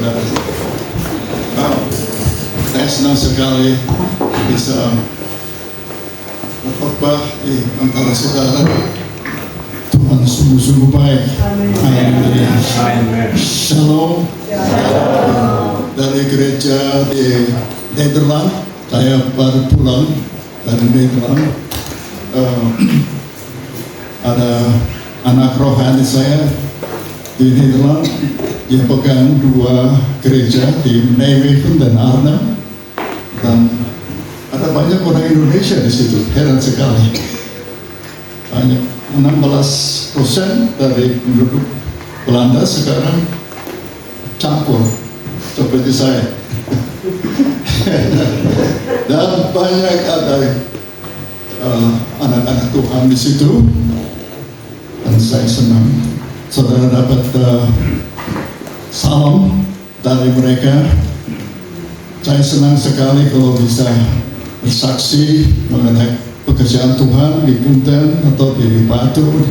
saudara. Saya senang sekali bisa berkhotbah di antara saudara. Tuhan sungguh-sungguh baik. Amin. Shalom. Dari gereja di Nederland, saya baru pulang dari Nederland. Ada anak rohani saya di Nederland, dia pegang 2 gereja di Nijmegen dan Arnhem, dan ada banyak orang Indonesia di situ. Heran sekali, banyak 16% dari penduduk Belanda sekarang campur seperti saya. Dan banyak ada anak-anak Tuhan di situ, dan saya senang saudara dapat salam dari mereka. Saya senang sekali kalau bisa bersaksi mengenai pekerjaan Tuhan di Punten atau di Batu,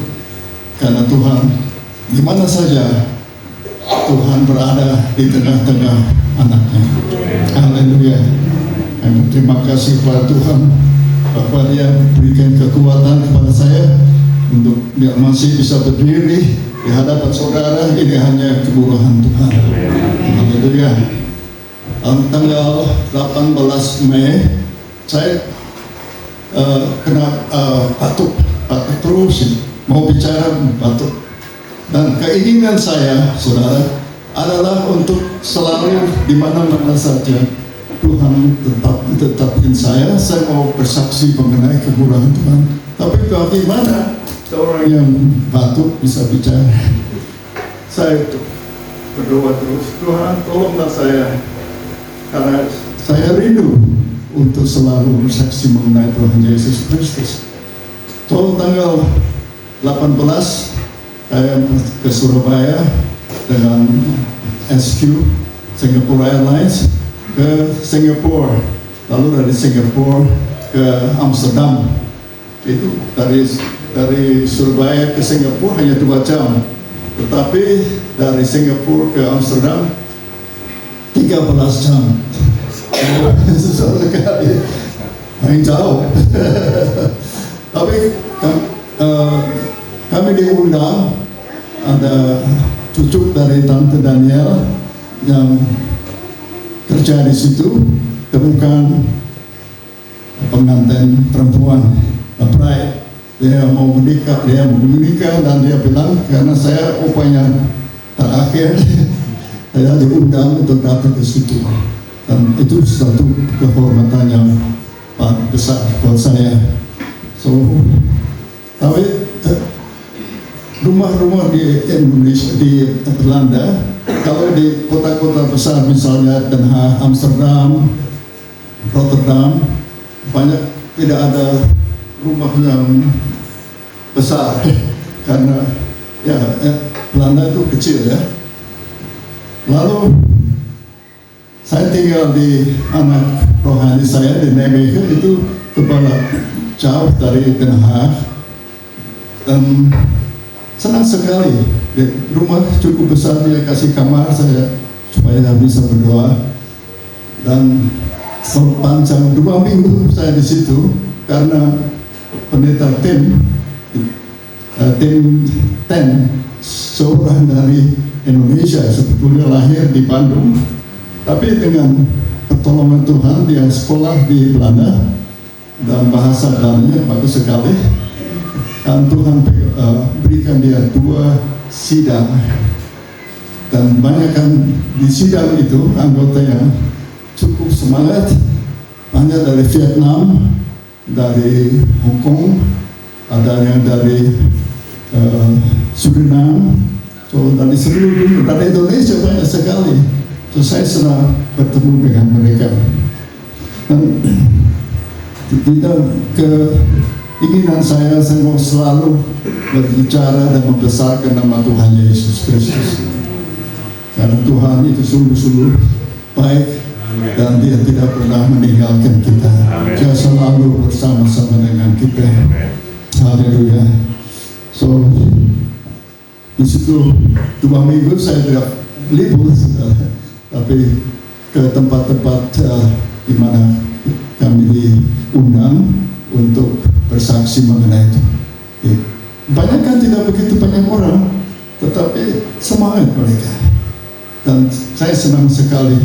karena Tuhan di mana saja Tuhan berada di tengah-tengah anaknya. Haleluya. Terima kasih kepada Tuhan bahwa Dia berikan kekuatan kepada saya untuk masih bisa berdiri di hadapan saudara. Ini hanya kemurahan Tuhan. Haleluya. Tanggal 18 Mei saya kena batuk terus, mau bicara batuk, dan keinginan saya, saudara, adalah untuk selalu di mana-mana saja Tuhan tetapkan saya mau bersaksi mengenai kemurahan Tuhan. Tapi bagaimana orang yang batuk bisa bicara? Saya berdoa terus, Tuhan tolonglah saya, karena saya rindu untuk selalu bersaksi mengenai Tuhan Yesus Kristus. So, tanggal 18 saya ke Surabaya dengan SQ Singapore Airlines ke Singapura, lalu dari Singapura ke Amsterdam. Itu dari Surabaya ke Singapura hanya 2 jam, tetapi dari Singapura ke Amsterdam 13 jam. Susah sekali, main jauh. Tapi kami diundang, ada cucu dari Tante Daniel yang kerja di situ, temukan pengantin perempuan, bride. Dia mau menikah, dan dia bilang karena saya opanya terakhir, saya diundang untuk datang ke situ. Dan itu satu kehormatan yang paling besar buat saya. So, tapi rumah-rumah di Indonesia, di Belanda, kalau di kota-kota besar misalnya Den Haag, Amsterdam, Rotterdam, banyak tidak ada rumah yang besar karena Belanda itu kecil ya. Lalu saya tinggal di anak rohani saya di Nijmegen, itu kepala jauh dari Den Haag, dan senang sekali. Rumah cukup besar, dia kasih kamar saya supaya bisa berdoa. Dan sepanjang 2 minggu saya di situ, karena pendeta Tim 10 seorang dari Indonesia, sebetulnya lahir di Bandung, tapi dengan pertolongan Tuhan dia sekolah di Belanda dan bahasa Belandanya bagus sekali, dan Tuhan berikan dia 2 sidang, dan banyak kan di sidang itu anggota yang cukup semangat, banyak dari Vietnam, dari Hong Kong, ada yang dari Suriname, so dari seluruh dunia, dari Indonesia banyak sekali. So, saya senang bertemu dengan mereka, dan tidak keinginan saya mau selalu berbicara dan membesarkan nama Tuhan Yesus Kristus, karena Tuhan itu sungguh-sungguh baik. Amen. Dan Dia tidak pernah meninggalkan kita. Amen. Dia selalu bersama-sama dengan kita. Haleluya. So, di situ 2 minggu saya tidak libur, tapi ke tempat-tempat di mana kami diundang untuk bersaksi mengenai itu. Banyak kan, tidak begitu banyak orang, tetapi semangat mereka. Dan saya senang sekali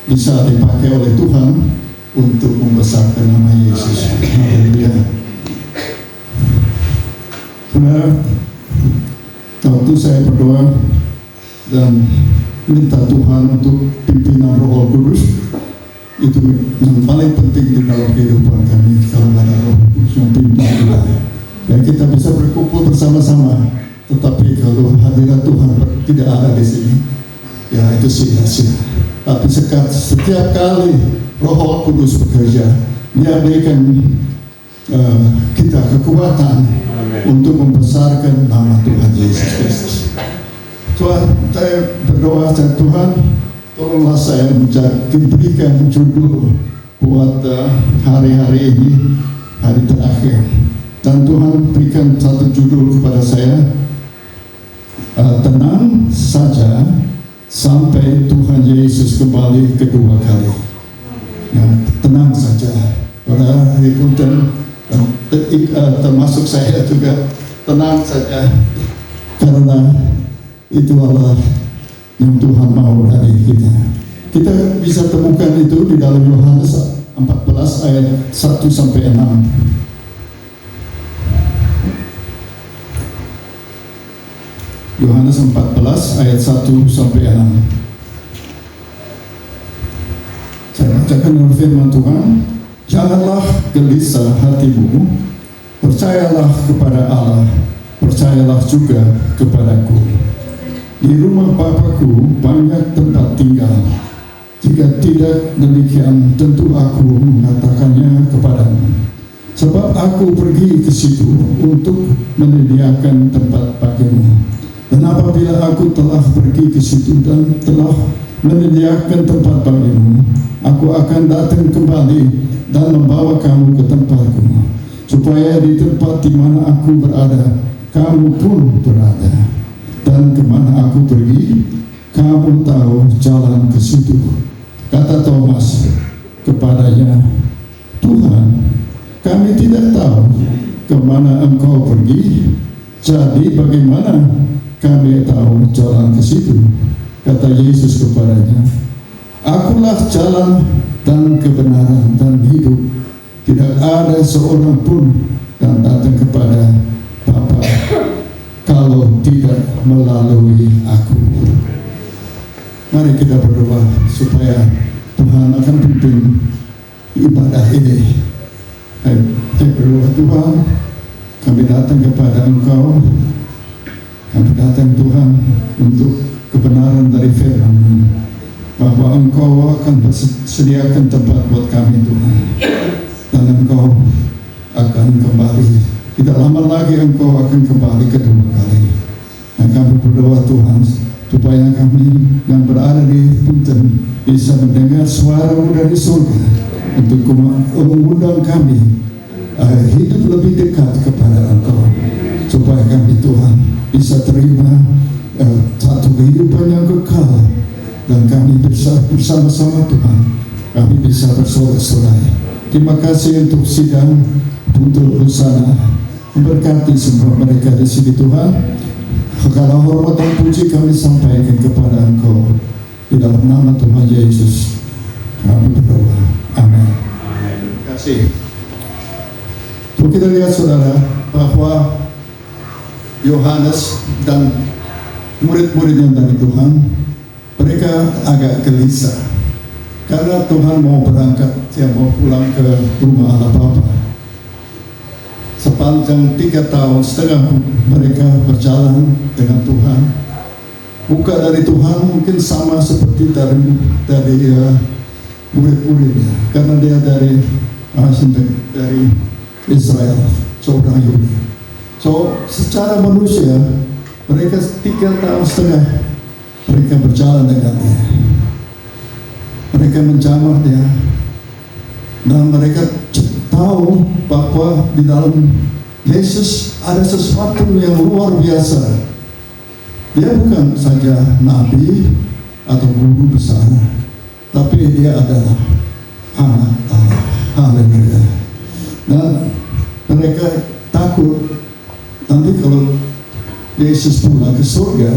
bisa dipakai oleh Tuhan untuk membesarkan nama Yesus. Haleluya. Saudara, waktu saya berdoa dan minta Tuhan untuk pimpinan Roh Kudus, itu yang paling penting di dalam kehidupan kami. Kalau ada Roh Kudus yang pimpin kita, ya kita bisa berkumpul bersama-sama. Tetapi kalau hadirat Tuhan tidak ada di sini, ya itu sia-sia. Tapi setiap kali Roh Kudus bekerja, Dia berikan kita kekuatan untuk membesarkan nama Tuhan Yesus Kristus. Saya berdoa, Tuhan, tolonglah saya berikan judul buat hari-hari ini, hari terakhir. Dan Tuhan berikan satu judul kepada saya, tenang saja sampai Tuhan Yesus kembali kedua kali. Ya, tenang saja. Pada hari Punten, termasuk saya juga tenang saja, karena itu adalah yang Tuhan mau dari kita. Kita bisa temukan itu di dalam Yohanes 14 ayat 1 sampai 6. Yohanes 14 ayat 1 sampai 6. Saya bacakan dari firman Tuhan. Janganlah gelisah hatimu, percayalah kepada Allah, percayalah juga kepadaku. Di rumah Bapakku banyak tempat tinggal. Jika tidak demikian, tentu aku mengatakannya kepadamu. Sebab aku pergi ke situ untuk menyediakan tempat bagimu. Dan apabila aku telah pergi ke situ dan telah menyediakan tempat bagimu, aku akan datang kembali dan membawa kamu ke tempatku, supaya di tempat di mana aku berada, kamu pun berada. Dan kemana aku pergi, kamu tahu jalan ke situ. Kata Thomas kepadanya, Tuhan, kami tidak tahu kemana engkau pergi, jadi bagaimana kami tahu jalan ke situ? Kata Yesus kepadanya, Akulah jalan dan kebenaran dan hidup. Tidak ada seorang pun yang datang kepada Bapa kalau tidak melalui aku. Mari kita berdoa supaya Tuhan akan pimpin ibadah ini. Saya berdoa, Tuhan, kami datang kepada Engkau. Kami datang, Tuhan, untuk kebenaran dari firman-Mu, bahwa Engkau akan sediakan tempat buat kami, Tuhan, dan Engkau akan kembali. Tidak lama lagi Engkau akan kembali kedua kali. Dan kami berdoa, Tuhan, supaya kami yang berada di Punten bisa mendengar suara-Mu dari surga untuk mengundang kami hidup lebih dekat kepada Engkau, supaya kami, Tuhan, bisa terima satu kehidupan yang kekal, dan kami bisa bersama-sama, Tuhan, kami bisa bersorak-sorai. Terima kasih untuk sidang Punten Husana. Memberkati semua mereka di sini, Tuhan. Segala hormat dan puji kami sampaikan kepada Engkau di dalam nama Tuhan Yesus. Kami berdoa. Amin. Terima kasih. Kalau kita lihat, saudara, bahwa Yohanes dan murid-muridnya dari Tuhan, mereka agak gelisah karena Tuhan mau berangkat, dia mau pulang ke rumah Allah Bapa. Sepanjang 3,5 tahun mereka berjalan dengan Tuhan. Bukan dari Tuhan mungkin sama seperti dari murid-muridnya, karena dia dari Israel, seorang Yahudi. So secara manusia mereka 3,5 tahun mereka berjalan dengan dia. Mereka menjamah dia, dan mereka tahu bahwa di dalam Yesus ada sesuatu yang luar biasa. Dia bukan saja nabi, atau guru besar, tapi dia adalah anak Allah. Haleluya. Dan mereka takut nanti kalau Yesus pulang ke surga,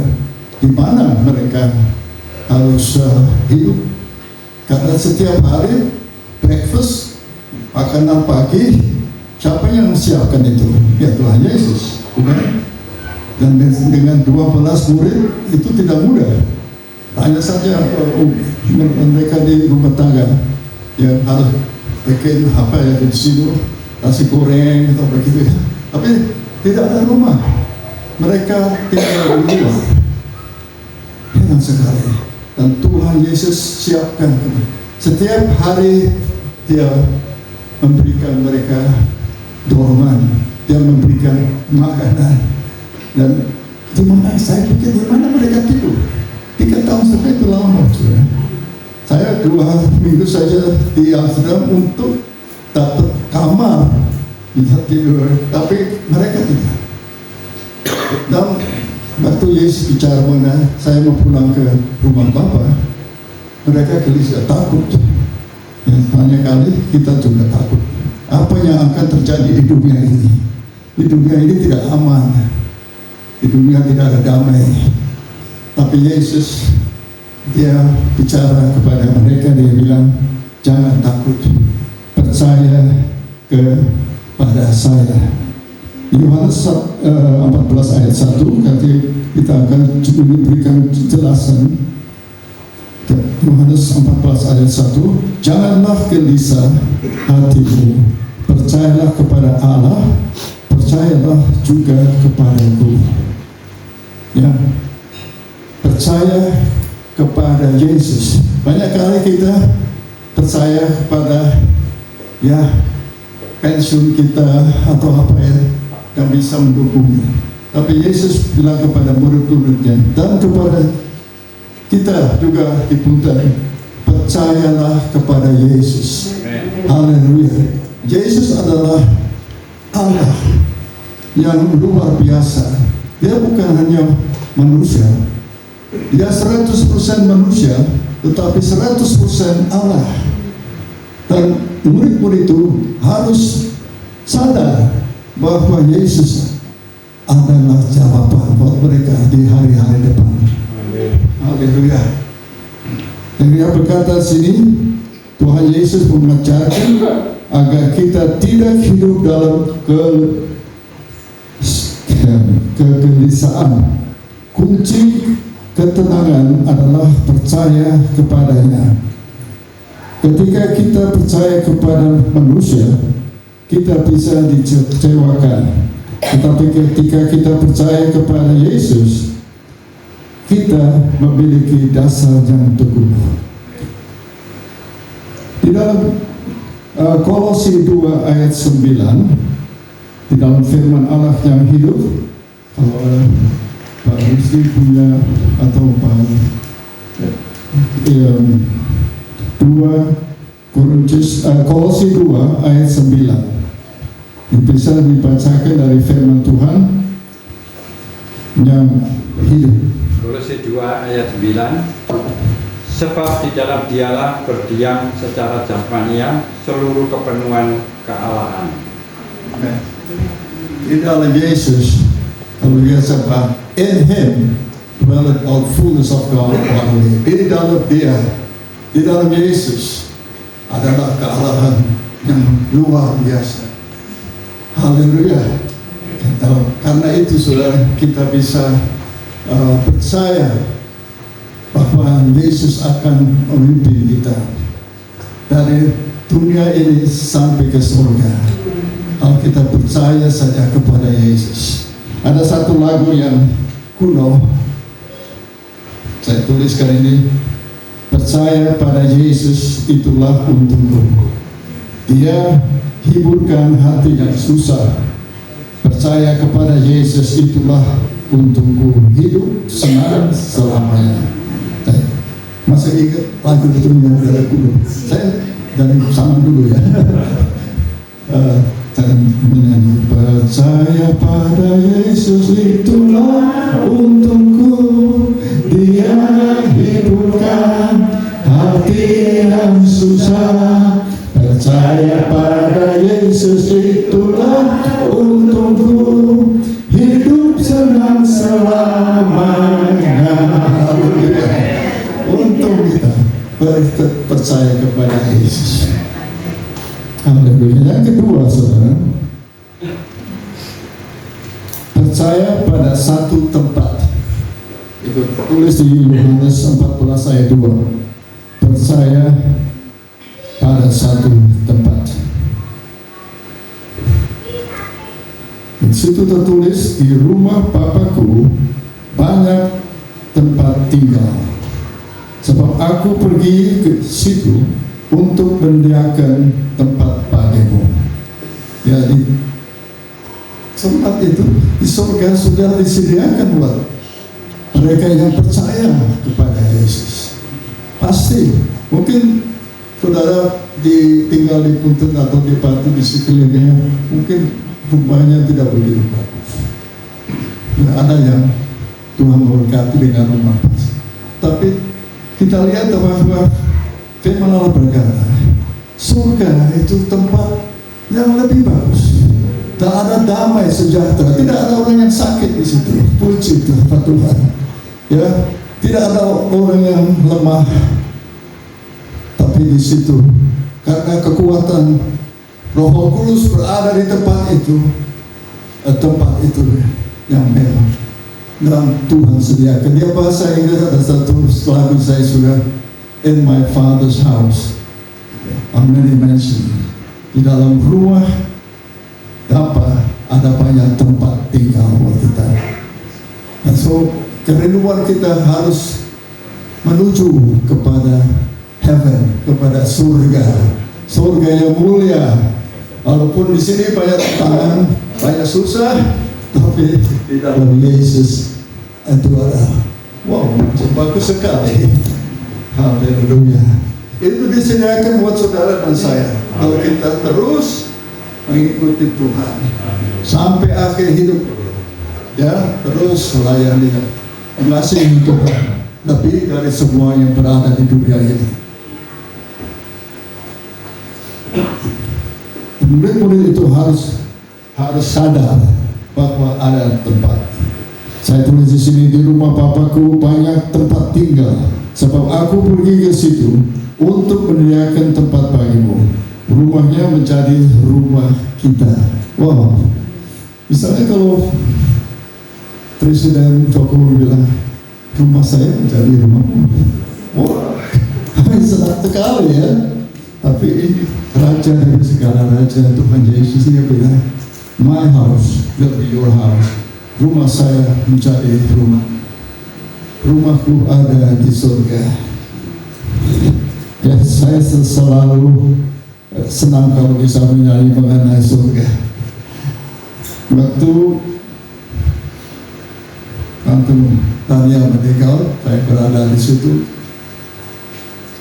di mana mereka harus hidup. Karena setiap hari breakfast, makanan pagi, siapa yang siapkan itu? Ya Tuhan Yesus, bukan? Dan dengan 12 murid itu tidak mudah. Hanya saja mereka di rumah tangga yang harus bikin apa ya di sini, nasi goreng atau begitu. Tapi tidak ada rumah. Mereka tinggal di luar. Enak sekali. Dan Tuhan Yesus siapkan setiap hari. Dia memberikan mereka dorongan, dia memberikan makanan. Dan di mana saya pikir di mana mereka tidur? 3 tahun setelah itu lama. Saya 2 minggu saja di Amsterdam untuk dapat kamar bisa tidur, tapi mereka tidak. Dan waktu Yesus bicara mengenai saya mau pulang ke rumah Bapa, mereka gelisah, takut. Ya, banyak kali kita juga takut. Apa yang akan terjadi di dunia ini? Di dunia ini tidak aman. Di dunia tidak ada damai. Tapi Yesus, dia bicara kepada mereka, dia bilang, jangan takut, percaya kepada saya. Yohanes 14 ayat 1, nanti kita akan memberikan jelasan. Yohanes 14 ayat 1, janganlah gelisah hatimu, percayalah kepada Allah, percayalah juga kepadaku. Ya, percaya kepada Yesus. Banyak kali kita percaya kepada ya pensiun kita atau apa yang bisa mendukungnya. Tapi Yesus bilang kepada murid-muridnya dan kepada kita juga diputar, percayalah kepada Yesus. Haleluya. Yesus adalah Allah yang luar biasa. Dia bukan hanya manusia. Dia 100% manusia, tetapi 100% Allah. Dan murid-murid itu harus sadar bahwa Yesus adalah jawaban buat mereka di hari-hari depan. Haleluya. Dan dia berkata sini, Tuhan Yesus mengajarkan agar kita tidak hidup dalam kegelisahan. Kunci ketenangan adalah percaya kepadanya. Ketika kita percaya kepada manusia, kita bisa dikecewakan. Tetapi ketika kita percaya kepada Yesus, kita memiliki dasar yang teguh. Di dalam Kolose 2 ayat 9, di dalam firman Allah yang hidup, kalau Pak Rizky punya atau Pak Kolose 2 ayat 9 bisa dibacakan dari firman Tuhan yang hidup. Kolose 2 ayat 9, sebab di dalam dialah berdiam secara jasmania seluruh kepenuhan kealahan. Di dalam Yesus, kalau dia sebut, in Him dwelleth all fullness of God bodily. Di dalam Dia, di dalam Yesus adalah kealahan yang luar biasa. Haleluya. Karena itu saudara, kita bisa percaya bahwa Yesus akan memimpin kita dari dunia ini sampai ke surga. Kalau kita percaya saja kepada Yesus. Ada satu lagu yang kuno, saya tuliskan ini, percaya pada Yesus itulah untungku. Dia hiburkan hati yang susah. Percaya kepada Yesus itulah untungku. Hidup senang selamanya. Masih ingat lagu itu yang dari kuno? Saya dari zaman dulu ya. Saya menyanyi, percaya pada Yesus itulah untungku. Dia hiburkan percaya pada satu tempat. Itu tulis di Yohanes 14 ayat 2. Percaya pada satu tempat. Di situ tertulis, di rumah Bapakku banyak tempat tinggal. Sebab aku pergi ke situ untuk menyediakan tempat bagimu. Ya, di tempat itu di surga sudah disediakan buat mereka yang percaya kepada Yesus. Pasti, mungkin saudara tinggal di Punten atau di Batu di sekelilingnya, mungkin rumahnya tidak begitu bagus. Ada yang Tuhan memberkati dengan rumah. Tapi kita lihat bahwa firman Allah berkata, surga itu tempat yang lebih bagus. Tak ada damai sejahtera, tidak ada orang yang sakit di situ. Puji Tuhan. Ya, tidak ada orang yang lemah. Tapi di situ karena kekuatan Roh Kudus berada di tempat itu yang memang dan Tuhan sediakan. Dia bahasa Inggris ada satu lagu saya sudah, in my father's house are many mansions. Di dalam rumah ada banyak tempat tinggal buat kita. Dan so kerinduan kita harus menuju kepada heaven, kepada surga yang mulia. Walaupun di sini banyak tantangan, banyak susah, tapi di dalam Yesus itu ada, wow, bagus sekali. Haleluya. Itu disediakan buat saudara dan saya. Kalau kita terus mengikuti Tuhan sampai akhir hidup, ya, terus melayani, mengasihi Tuhan lebih dari semua yang berada di dunia ini. Murid-murid itu harus sadar bahwa ada tempat. Saya tulis di sini, di rumah Bapakku banyak tempat tinggal, sebab aku pergi ke situ untuk menyediakan tempat bagimu. Rumahnya menjadi rumah kita. Wow. Misalnya kalau Presiden Jokowi bilang, rumah saya menjadi rumahmu. Wah, senang sekali ya. Tapi ini Raja dari segala raja, Tuhan Yesus, dia bilang, my house will be your house. Rumah saya menjadi rumahku ada di surga. Ya, saya selalu senang kalau bisa menyanyi mengenai surga. Waktu Tante Tania meninggal, saya berada di situ.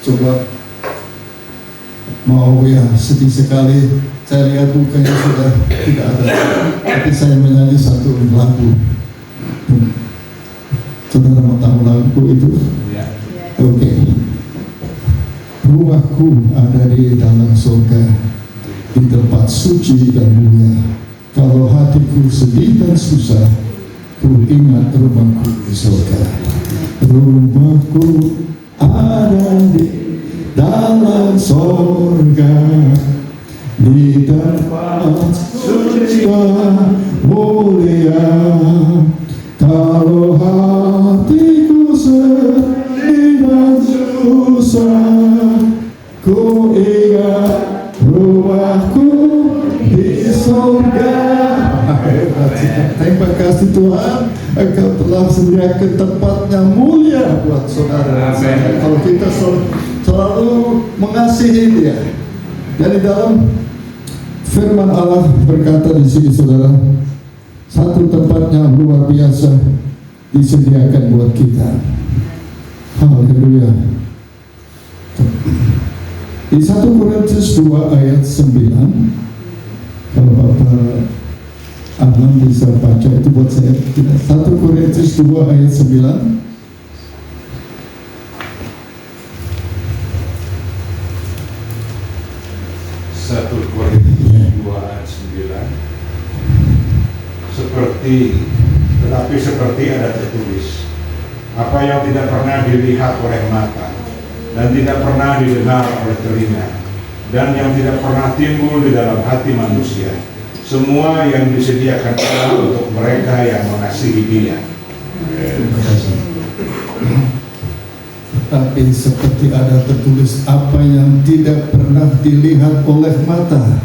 Coba mau ya sedih sekali, saya lihat mukanya sudah tidak ada, tapi saya menyanyi satu lagu. Saudara mau tahu lagu itu? Oke. Rumahku ada di dalam surga, di tempat suci dan mulia. Kalau hatiku sedih dan susah, ku ingat rumahku di surga. Rumahku ada di dalam surga, di tempat suci dan mulia. Kalau hatiku sedih dan susah, ku ingat rumahku di surga. Terima kasih Tuhan, Engkau telah sediakan tempat yang mulia buat saudara dan saya. Kalau kita selalu mengasihi Dia. Dan di dalam firman Allah berkata di sini, saudara, satu tempat yang luar biasa disediakan buat kita. Haleluya. Di 1 Korintus 2 ayat 9, kalau Bapak Adnan bisa baca itu buat saya. 1 Korintus 2 ayat 9. 1 Korintus 2 ayat 9. Tetapi seperti ada tertulis, apa yang tidak pernah dilihat oleh mata dan tidak pernah didengar oleh telinga dan yang tidak pernah timbul di dalam hati manusia, semua yang disediakan Allah untuk mereka yang mengasihi Dia. Terima kasih. Tapi seperti ada tertulis, apa yang tidak pernah dilihat oleh mata,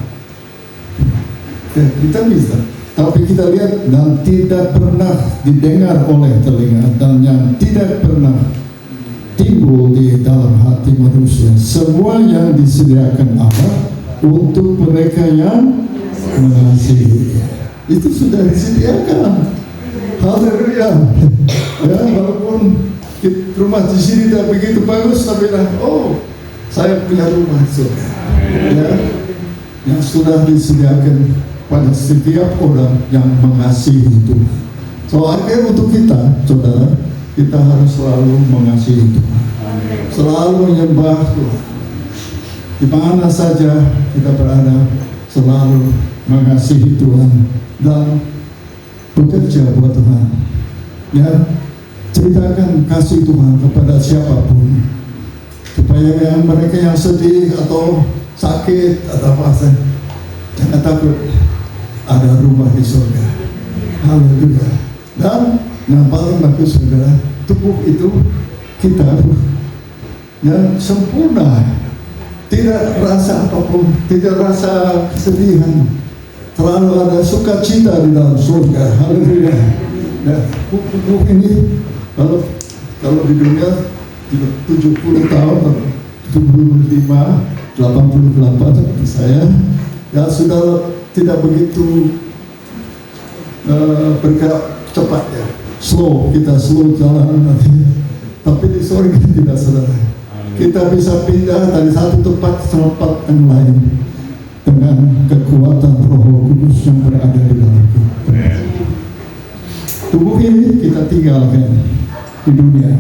kita bisa, tapi kita lihat dan tidak pernah didengar oleh telinga, dan yang tidak pernah timbul di dalam hati manusia, semua yang disediakan Allah untuk mereka yang mengasihi. Itu sudah disediakan. Haleluya. Ya, walaupun rumah di sini tidak begitu bagus, tapi saya punya rumah surga, ya, yang sudah disediakan pada setiap orang yang mengasihi Tuhan. Soalnya untuk kita, saudara, kita harus selalu mengasihi Tuhan, selalu menyembah Tuhan. Di mana saja kita berada, selalu mengasihi Tuhan dan bekerja buat Tuhan. Ya, ceritakan kasih Tuhan kepada siapapun, supaya mereka yang sedih atau sakit atau apa, jangan takut, ada rumah di surga. Haleluya. Dan yang paling bagus, saudara, tubuh itu kita yang sempurna, tidak rasa apapun, tidak rasa kesedihan, selalu ada sukacita di dalam surga. Haleluya. Nah, tubuh ini kalau di dunia 70 tahun, 75, 88 seperti saya, ya sudah tidak begitu bergerak cepat, ya. Kita slow jalan nanti. Tapi di surga tidak, saudara. Kita bisa pindah dari satu tempat ke tempat yang lain dengan kekuatan Roh Kudus yang berada di dalam kita. Tubuh ini kita tinggalkan di dunia,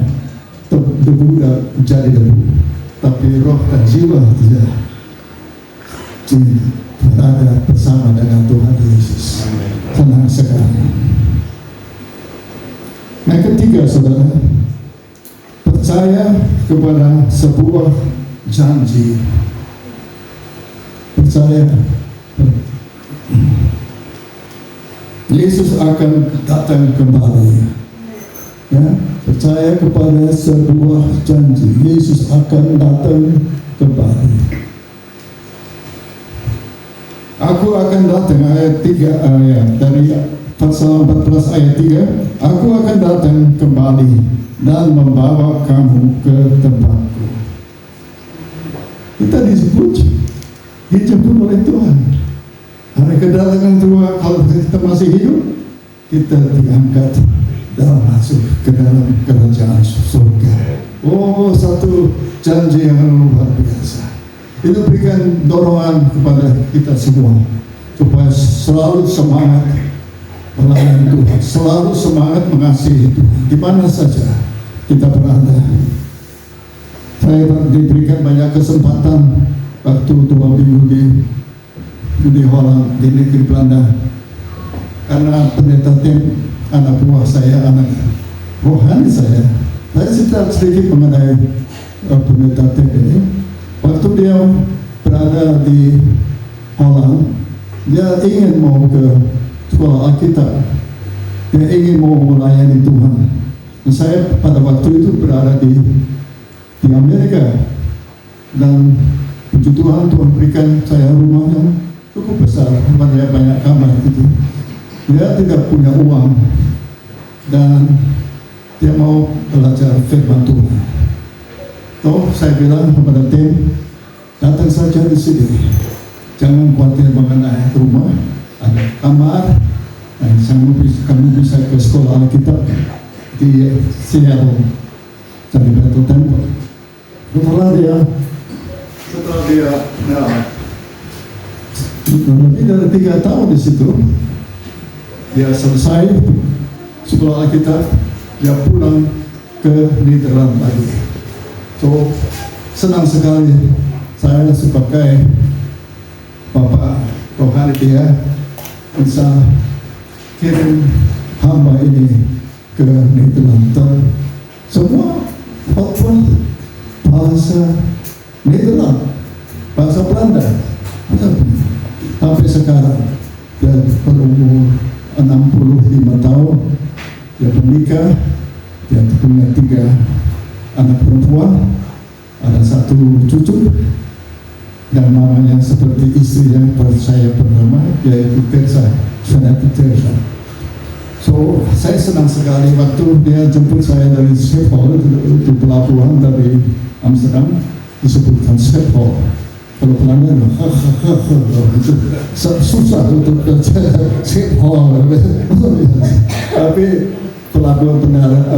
debu menjadi debu, tapi roh dan jiwa tidak, berada bersama dengan Tuhan Yesus. Senang sekali. Yang ketiga, saudara, percaya kepada sebuah janji. Percaya Yesus akan datang kembali. Ya, percaya kepada sebuah janji. Yesus akan datang kembali. Aku akan datang, ayat 3, ayat dari pasal 14 ayat 3. Aku akan datang kembali dan membawa kamu ke tempatku. Kita dijemput oleh Tuhan. Hari kedatangan Tuhan, kalau kita masih hidup, kita diangkat dan masuk ke dalam kerajaan surga. Oh, satu janji yang luar biasa. Itu berikan dorongan kepada kita semua supaya selalu semangat melayani Tuhan, selalu semangat mengasihi Tuhan di mana saja kita berada. Saya diberikan banyak kesempatan waktu 2 minggu di Holland, di negeri Belanda, karena pendeta Tim, anak buah saya, anak rohani saya cerita sedikit mengenai pendeta Tim ini. Waktu dia berada di Holland, dia ingin mau ke sekolah Alkitab, dia ingin mau melayani Tuhan. Dan saya pada waktu itu berada di Amerika, dan puji Tuhan, Tuhan berikan saya rumah yang cukup besar, banyak kamar gitu. Dia tidak punya uang dan dia mau belajar firman Tuhan. Saya bilang kepada Tim, datang saja di sini, jangan khawatir mengenai rumah, ada kamar, dan kamu bisa ke sekolah Alkitab di Seattle, dari Bethel Temple. Setelah dia lebih dari 3 tahun di situ, dia selesai sekolah Alkitab, dia pulang ke Nederland lagi. Senang sekali saya sebagai bapak rohani dia bisa kirim hamba ini ke Nederland. Semua bahasa Nederland, bahasa Belanda, sampai sekarang dan berumur 65 tahun. Dia menikah, dia punya 3 anak perempuan, ada 1 cucu, dan namanya seperti istri yang saya bernama, yaitu Teresa, Senati Teresa. So, saya senang sekali waktu dia jemput saya dari Schiphol, di pelabuhan dari Amsterdam, disebutkan Schiphol. Kalau Belanda, itu susah untuk Schiphol. Tapi pelabuhan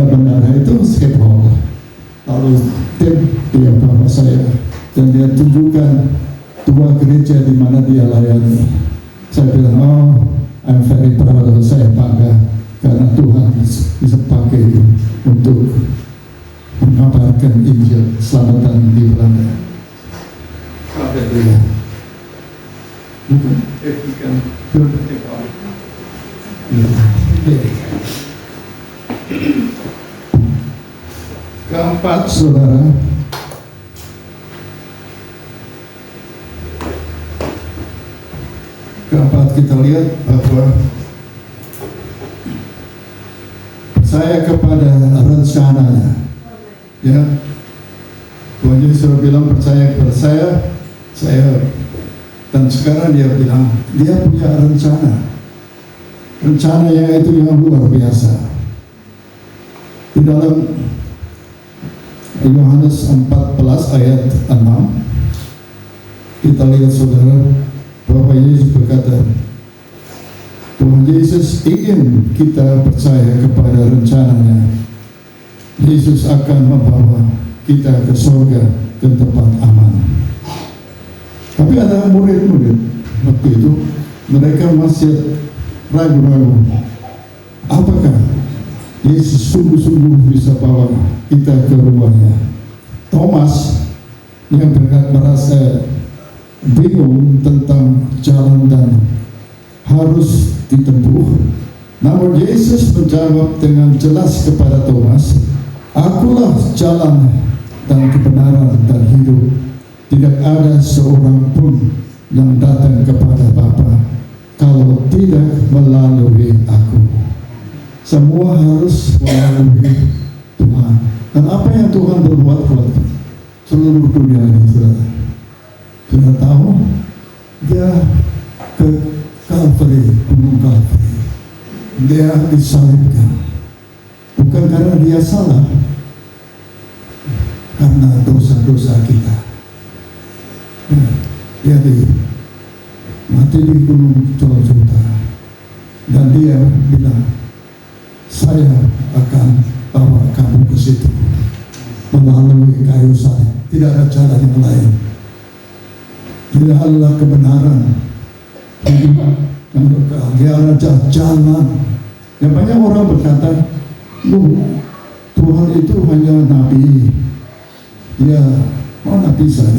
bandara itu Schiphol. Lalu dia bawa saya dan dia tunjukkan 2 gereja di mana dia layani. Saya bilang, oh, I'm very proud, saya bangga karena Tuhan bisa pakai untuk mengabarkan Injil selamatan di Belanda. Haleluya. Bukan keempat, saudara, kita lihat bahwa percaya kepada rencananya. Ya, Tuhan Yesus bilang percaya kepada saya, dan sekarang dia bilang dia punya rencana yang itu yang luar biasa. Di dalam Yohanes 14 ayat 6 kita lihat, saudara, bahwa Yesus berkata, Tuhan Yesus ingin kita percaya kepada rencananya. Yesus akan membawa kita ke surga, ke tempat aman. Tapi ada murid-murid waktu itu, mereka masih ragu-ragu, apakah Yesus sungguh-sungguh bisa bawa kita ke rumahnya. Thomas yang merasa bingung tentang jalan dan harus ditempuh, namun Yesus menjawab dengan jelas kepada Thomas, akulah jalan dan kebenaran dan hidup. Tidak ada seorang pun yang datang kepada Bapa kalau tidak melalui aku. Semua harus melalui Tuhan. Dan apa yang Tuhan berbuat buat seluruh dunia ini, saudara? Sudah tahu, dia ke Calvary, gunung Calvary. Dia disalibkan. Bukan karena dia salah, karena dosa-dosa kita. Dia mati di gunung Golgota, dan dia bilang, saya akan bawa kamu ke situ melalui kayu salib. Tidak ada cara yang lain. Tidak adalah kebenaran, hidup yang kekal. Dia ada jalan. Yang banyak orang berkata, Tuhan itu hanya nabi. Dia mana bisa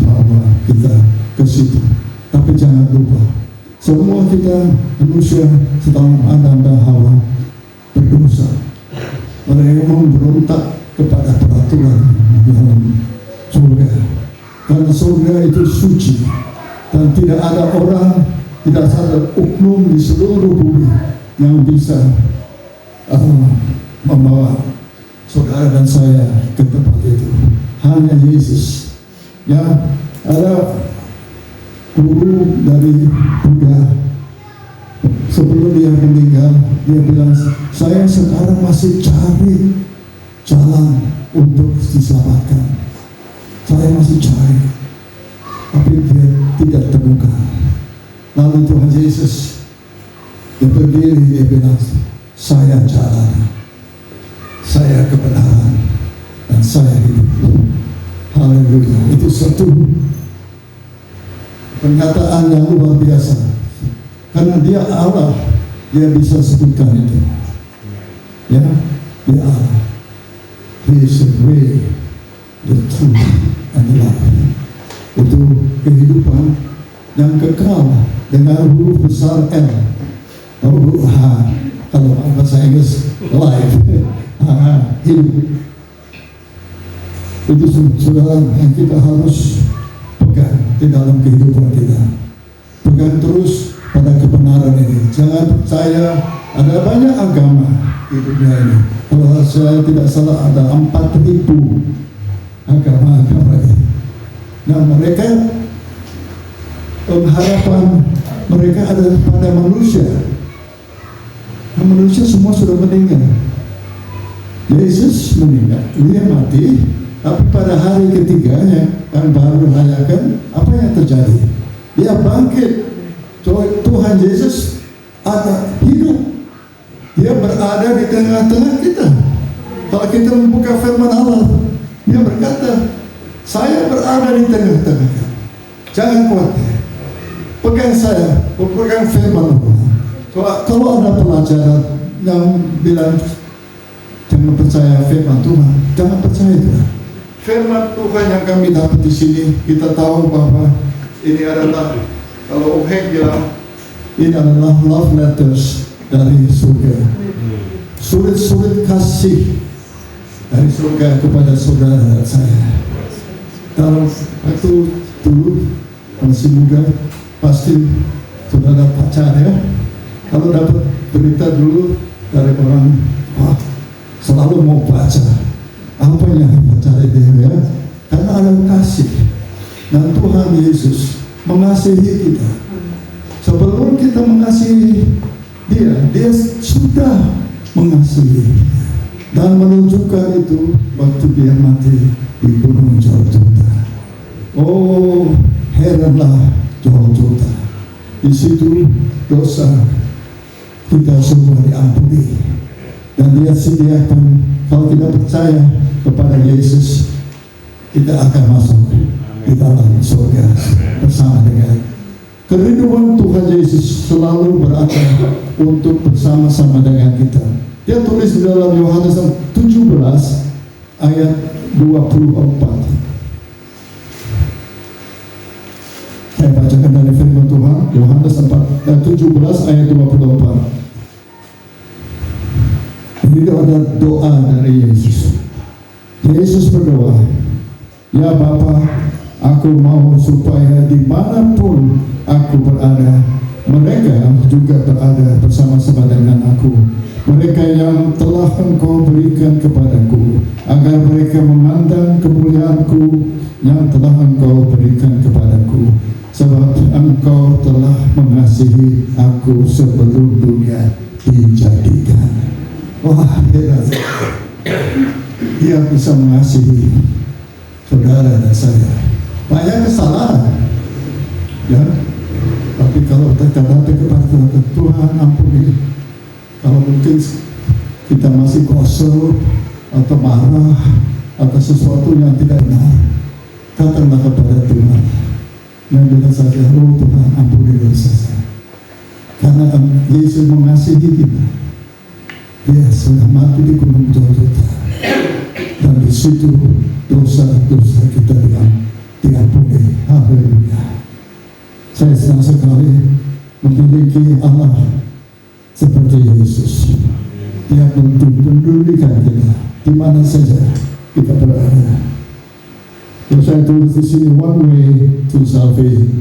bawa kita ke situ. Tapi jangan lupa, semua kita manusia setelah Adam dan Hawa berdosa. Mereka memberontak kepada peraturan dalam surga, karena surga itu suci dan tidak ada orang, tidak ada oknum di seluruh bumi yang bisa membawa saudara dan saya ke tempat itu. Hanya Yesus. Ya, ada guru dari Buddha, sebelum dia meninggal, dia bilang, saya sekarang masih cari jalan untuk diselamatkan. Saya masih cari, tapi dia tidak temukan. Lalu Tuhan Yesus, dia berdiri, dia bilang, saya jalan, saya kebenaran, dan saya hidup. Haleluya. Itu satu pernyataan yang luar biasa, karena dia Allah, dia bisa sebutkan itu. Ya, dia Allah. He is the way, the truth, and the life. Itu kehidupan yang kekal dengan huruf besar L, huruf H, kalau bahasa Inggris life, hidup. Itu saudara yang kita harus pegang di dalam kehidupan kita. Pegang terus pada kebenaran ini. Jangan percaya, ada banyak agama di dunia ini. Kalau saya tidak salah ada 4.000 agama-agama ini. Nah, mereka harapan mereka ada pada manusia. Nah, manusia semua sudah meninggal. Yesus meninggal, dia mati, tapi pada hari ketiganya yang baru rayakan, apa yang terjadi? Dia bangkit. Tuhan Yesus ada hidup. Dia berada di tengah-tengah kita. Kalau kita membuka firman Allah, dia berkata, saya berada di tengah-tengah kamu. Jangan khawatir. Pegang saya, pegang firman Allah. Kalau ada pelajaran yang bilang jangan percaya firman Tuhan, jangan percaya itu. Firman Tuhan yang kami dapat di sini, kita tahu bahwa ini adalah, kalau Om Heng bilang, ini adalah love letters dari surga. Surat-surat kasih dari surga kepada saudara dan saya. Kalau waktu dulu masih muda, pasti saudara pacar ya. Kalau dapat berita dulu dari orang, wah, selalu mau baca apa yang baca dia ya, karena ada kasih. Dan Tuhan Yesus mengasihi kita. Sebelum kita mengasihi dia sudah mengasihi dan menunjukkan itu waktu dia mati di gunung Golgota. Oh, heranlah Golgota. Di situ dosa kita semua diampuni. Dan dia sediakan, kalau kita percaya kepada Yesus, kita akan masuk di dalam surga bersama dengan kerinduan Tuhan Yesus selalu berada untuk bersama-sama dengan kita. Dia tulis di dalam Yohanes 17 ayat 24. Saya bacakan dari firman Tuhan, Yohanes 17 ayat 24. Ini ada doa dari Yesus. Yesus berdoa, ya Bapa, aku mau supaya dimanapun aku berada, mereka juga berada bersama-sama dengan aku. Mereka yang telah Engkau berikan kepadaku, agar mereka memandang kemuliaanku yang telah Engkau berikan kepadaku. Sebab Engkau telah mengasihi aku sebelum dunia dijadikan. Wah, dia bisa mengasihi saudara dan saya. Banyak kesalahan, ya. Tapi kalau kita datang kepada Tuhan, ampuni. Kalau mungkin kita masih kosong atau marah atau sesuatu yang tidak benar, datanglah kepada Tuhan. Dan kita saja, oh Tuhan, ampuni dosa saya. Karena Yesus mengasihi kita. Dia sudah mati di gunung Golgota, dan di situ dosa-dosa kita diampuni. Haleluya. Saya senang sekali memiliki Allah seperti Yesus. Dia mendudukan kita di mana saja kita berada. Kalau saya tulis di sini, one way to salvation,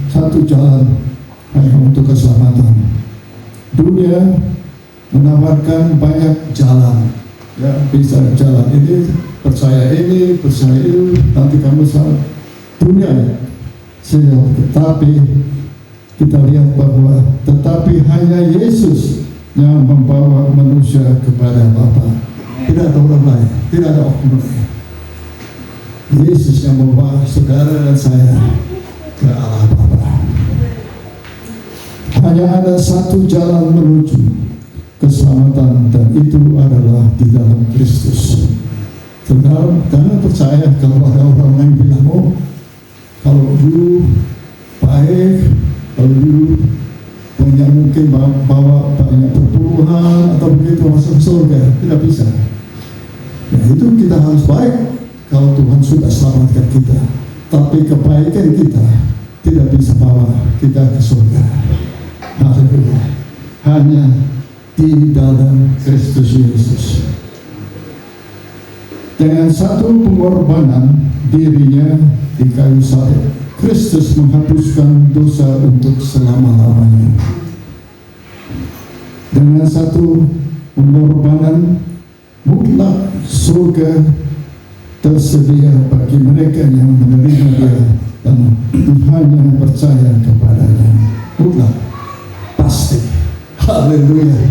satu jalan hanya untuk keselamatan. Dunia menawarkan banyak jalan, ya, bisa jalan ini, percaya itu, nanti kamu salah. Dunia, tetapi kita lihat bahwa tetapi hanya Yesus yang membawa manusia kepada Bapa. Tidak ada orang lain, tidak ada oknum lain. Yesus yang membawa saudara dan saya ke Allah Bapa. Hanya ada satu jalan menuju keselamatan, dan itu adalah di dalam Kristus. Saudara, jangan percaya kalau ada orang lain bilang, oh, kalau dulu baik, kalau dulu punya mungkin bawa banyak perpuluhan atau begitu masuk surga. Tidak bisa. Ya, itu kita harus baik kalau Tuhan sudah selamatkan kita. Tapi kebaikan kita tidak bisa bawa kita ke surga. Haleluya. Hanya di dalam Kristus Yesus. Dengan satu pengorbanan dirinya di kayu salib, Kristus menghapuskan dosa untuk selama-lamanya. Dengan satu pengorbanan mutlak, surga tersedia bagi mereka yang menerima Dia dan hanya percaya kepadanya. Mutlak, pasti, haleluya,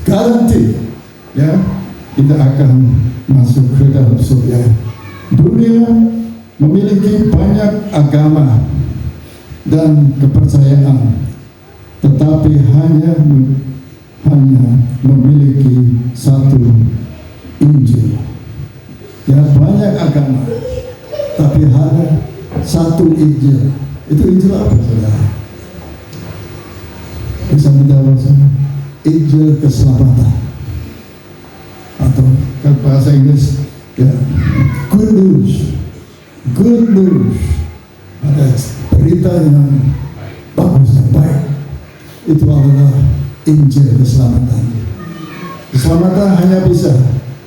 garanti, ya, kita akan masuk ke dalam surga. Dunia memiliki banyak agama dan kepercayaan, tetapi hanya memiliki satu Injil. Ya, banyak agama, tapi hanya satu Injil. Itu Injil apa, saudara? Bisa menjawab sama? Injil keselamatan, atau ke bahasa Inggris, ya, good news. Good news, ada berita yang bagus dan baik. Itu adalah Injil keselamatan. Keselamatan hanya bisa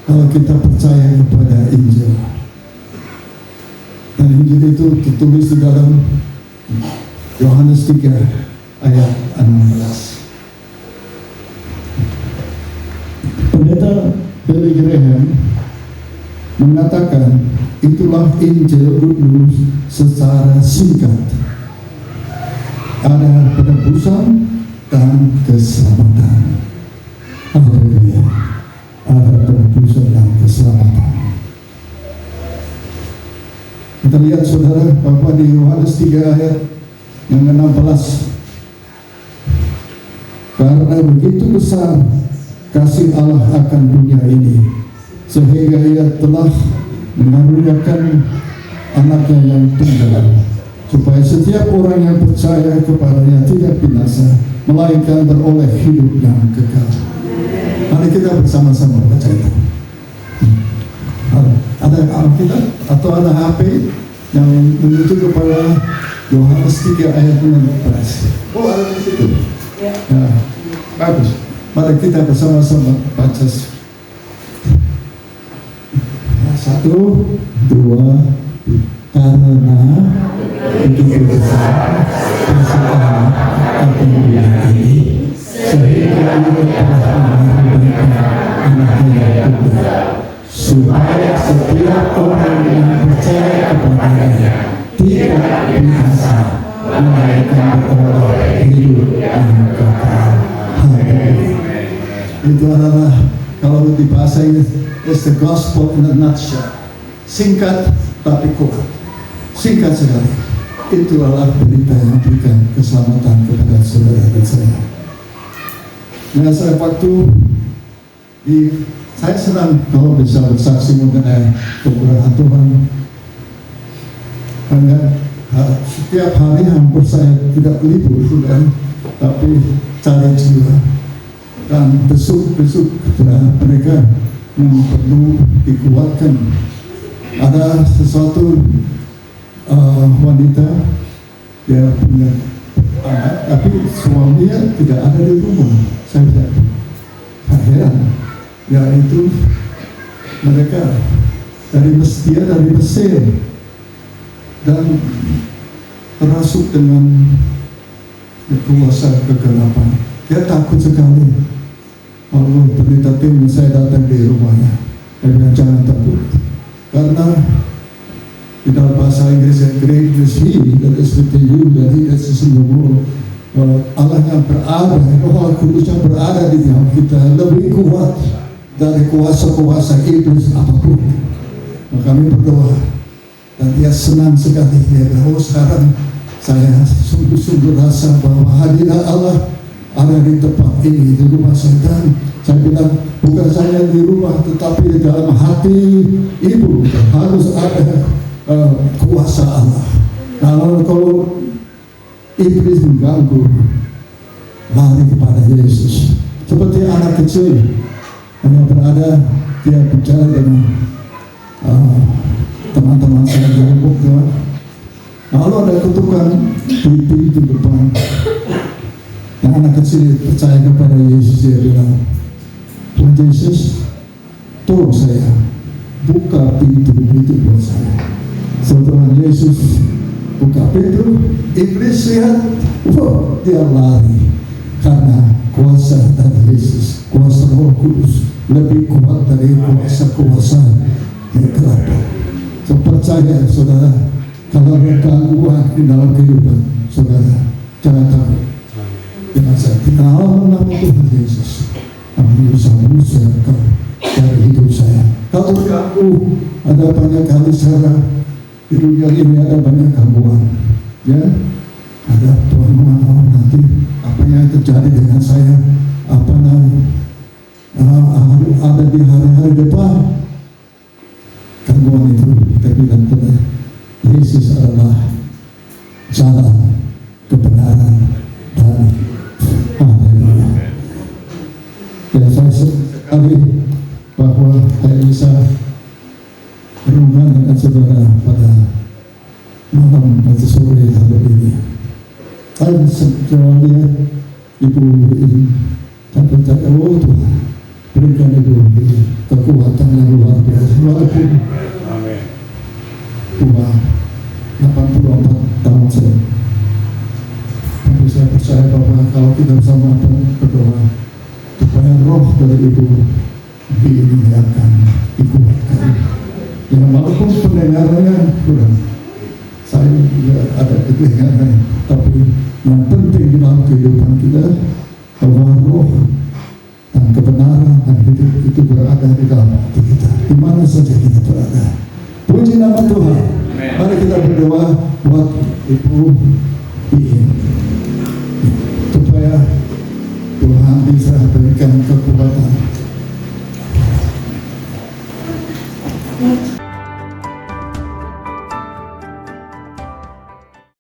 kalau kita percaya kepada Injil. Dan Injil itu ditulis di dalam Yohanes 3 ayat 16. Pendeta Billy Graham mengatakan itulah Injil Good News secara singkat. Ada penebusan dan keselamatan. Haleluya. Ada penebusan dan keselamatan. Kita lihat, saudara, bahwa di Yohanes 3 ayat yang 16, karena begitu besar kasih Allah akan dunia ini, sehingga Ia telah mengaruniakan anaknya yang tunggal, supaya setiap orang yang percaya kepadanya tidak binasa, melainkan beroleh hidup yang kekal. Mari kita bersama-sama baca itu. Ada Alkitab atau ada HP yang menuju kepada Yohanes 3 ayat 16. Oh, ada di situ. Ya, bagus. Mari kita bersama-sama baca. 1, 2, karena begitu besar kasih Allah akan dunia ini, sehingga Ia telah mengaruniakan anaknya yang tunggal, supaya setiap orang yang percaya kepadanya tidak binasa, melainkan beroleh hidup yang kekal. Itu adalah, kalau di bahasa Inggris, it's the gospel in a nutshell. Singkat tapi kuat. Singkat sekali. Itu adalah berita yang memberikan keselamatan kepada saudara dan saya. Nah, saya senang kalau bisa bersaksi mengenai kemuliaan Tuhan. Karena setiap hari hampir saya tidak libur, sudah, tapi cari jiwa dan besuk-besuk kepada mereka yang perlu dikuatkan. Ada sesuatu wanita, dia punya anak, tapi suaminya tidak ada di rumah. Saya heran, yaitu mereka dari Mesir dan terasuk dengan kuasa kegelapan. Dia takut sekali. Allah berita tim, saya datang di rumahnya. Dia bilang jangan takut, karena di dalam bahasa Inggris yang great is He that is within you than he that is in the world. Allah yang berada, Roh Kudus yang berada di dalam kita lebih kuat dari kuasa-kuasa iblis apapun. Maka kami berdoa dan dia senang sekali. Dia bilang, oh sekarang saya sungguh-sungguh rasa bahwa hadirat Allah ada di tempat ini, di rumah saya. Dan saya bilang, bukan saja di rumah, tetapi di dalam hati ibu harus ada kuasa Allah. Kalau iblis mengganggu, lari kepada Yesus. Seperti anak kecil yang berada, dia bicara dengan teman-teman saya di rumah. Lalu ada ketukan di pintu depan. Yang anak kecil percaya kepada Yesus, dia bilang, Tuhan Yesus, tolong saya, buka pintu itu buat saya. So Tuhan Yesus buka pintu, iblis lihat, wah, dia lari karena kuasa dari Yesus, kuasa Roh Kudus lebih kuat dari kuasa yang gelap. Saya percaya saudara, kalau ada gangguan di dalam kehidupan saudara, jangan takut. Dengan saya kenal nama Tuhan Yesus, kami bisa mengusir kau dari hidup saya. Kalau terganggu, ada banyak kali saya di dunia ini ada banyak gangguan, ya. Ada Tuhan mau nanti apa yang terjadi dengan saya, apa yang ada di hari-hari depan. Gangguan itu kita bilang kepada Yesus adalah jalan kebenaran dan haleluya. Ya, saya sekali bahwa saya bisa berhubungan dengan saudara pada malam pada sore hari ini. Saya segera lihat ibu ini dan percaya, oh Tuhan, berikan ibu ini kekuatan yang luar biasa. Walaupun tua 84 tahun saya, tapi saya percaya bahwa kalau kita bersama berdoa supaya roh dari ibu ini akan dikuatkan. Ya, walaupun pendengarannya kurang, saya juga ada kedengaran, tapi yang penting di dalam kehidupan kita bahwa roh dan kebenaran dan hidup itu berada di dalam hati kita, di mana saja kita berada. Puji nama Tuhan. Mari kita berdoa buat ibu ini supaya Tuhan bisa berikan kekuatan.